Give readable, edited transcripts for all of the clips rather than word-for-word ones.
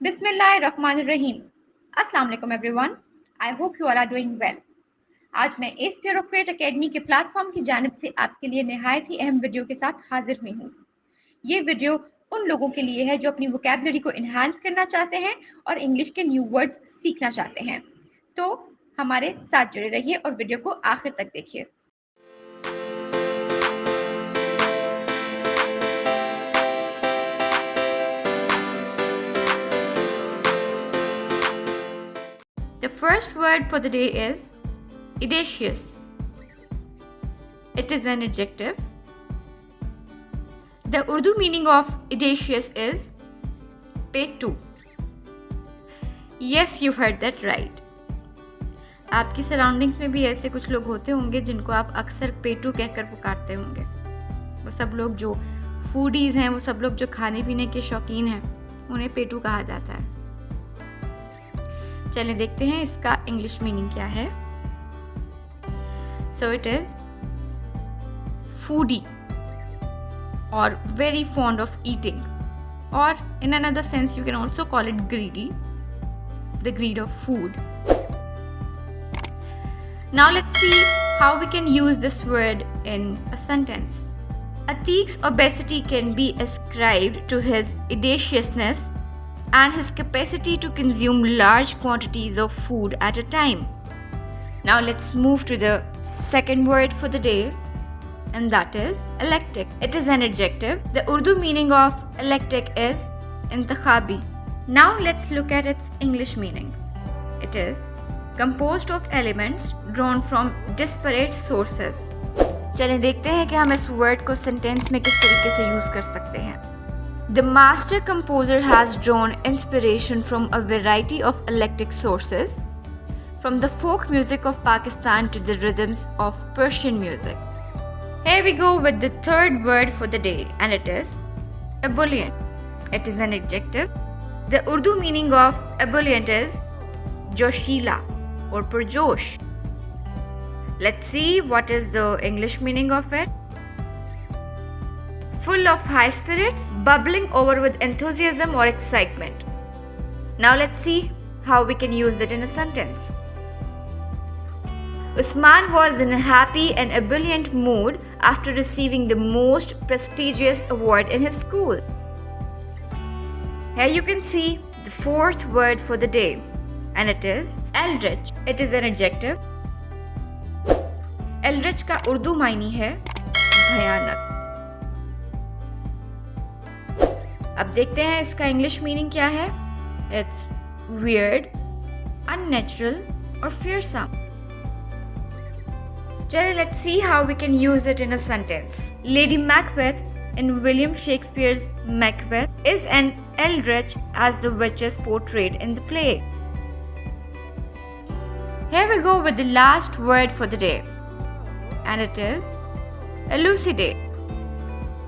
बिस्मिल्लाहिर्रहमानिर्रहीम। अस्सलाम वालेकुम everyone. I hope you are doing well. आज मैं इस ब्यूरोक्रेट एकेडमी के प्लेटफॉर्म की जानिब से आपके लिए नहायत ही अहम वीडियो के साथ हाजिर हुई हूँ। ये वीडियो उन लोगों के लिए है जो अपनी वोकैबुलरी को इन्हांस करना चाहते हैं और इंग्लिश के न्यू वर्ड्स सीखना चाहते हैं। तो हमारे साथ जुड़े रहिए और वीडियो को आखिर तक देखिए। The first word for the day is audacious. It is an adjective. The Urdu meaning of audacious is पेटू. Yes, you heard that right. आपकी सराउंडिंग्स में भी ऐसे कुछ लोग होते होंगे जिनको आप अक्सर पेटू कहकर पुकारते होंगे। वो सब लोग जो फूडीज़ हैं, वो सब लोग जो खाने पीने के शौकीन हैं, उन्हें पेटू कहा जाता है। चलिए देखते हैं इसका इंग्लिश मीनिंग क्या है। So it is foodie or very fond of eating, or in another sense you can also call it greedy, the greed of food. Now let's see how we can use this word in a sentence. Atiq's obesity can be ascribed to his audaciousness and his capacity to consume large quantities of food at a time. Now let's move to the second word for the day, and that is electric. It is an adjective. The Urdu meaning of electric is intikhabi. Now let's look at its English meaning. It is composed of elements drawn from disparate sources. चलिए देखते हैं कि हम इस word को sentence में किस तरीके से use कर सकते हैं. The master composer has drawn inspiration from a variety of eclectic sources, from the folk music of Pakistan to the rhythms of Persian music. Here we go with the third word for the day, and it is ebullient. It is an adjective. The Urdu meaning of ebullient is joshila or purjosh. Let's see what is the English meaning of it. Full of high spirits, bubbling over with enthusiasm or excitement. Now let's see how we can use it in a sentence. Usman was in a happy and ebullient mood after receiving the most prestigious award in his school. Here you can see the fourth word for the day, and it is Eldritch. It is an adjective. Eldritch का उर्दू मायने है भयानक. अब देखते हैं इसका English meaning क्या है. It's weird, unnatural or fearsome. Let's see how we can use it in a sentence. Lady Macbeth in William Shakespeare's Macbeth is an eldritch as the witches portrayed in the play. Here we go with the last word for the day, and it is elucidate.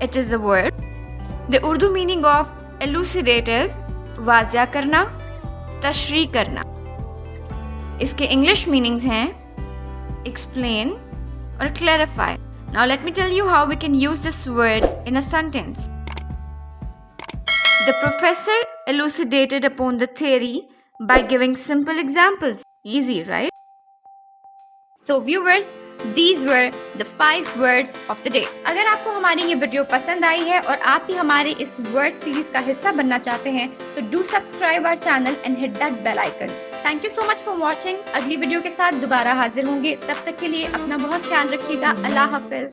It is a word. The Urdu meaning of elucidate is वाज़िया करना, तशरीह करना. इसके English meanings हैं explain or clarify. Now let me tell you how we can use this word in a sentence. The professor elucidated upon the theory by giving simple examples. Easy, right? So viewers, these were the 5 words of the day. अगर आपको हमारी ये video पसंद आई है और आप भी हमारे इस वर्ड सीरीज का हिस्सा बनना चाहते हैं तो do subscribe our channel and hit that bell icon. Thank you so much for watching. अगली वीडियो के साथ दोबारा हाजिर होंगे. तब तक के लिए अपना बहुत ख्याल रखिएगा. अल्लाह हाफिज.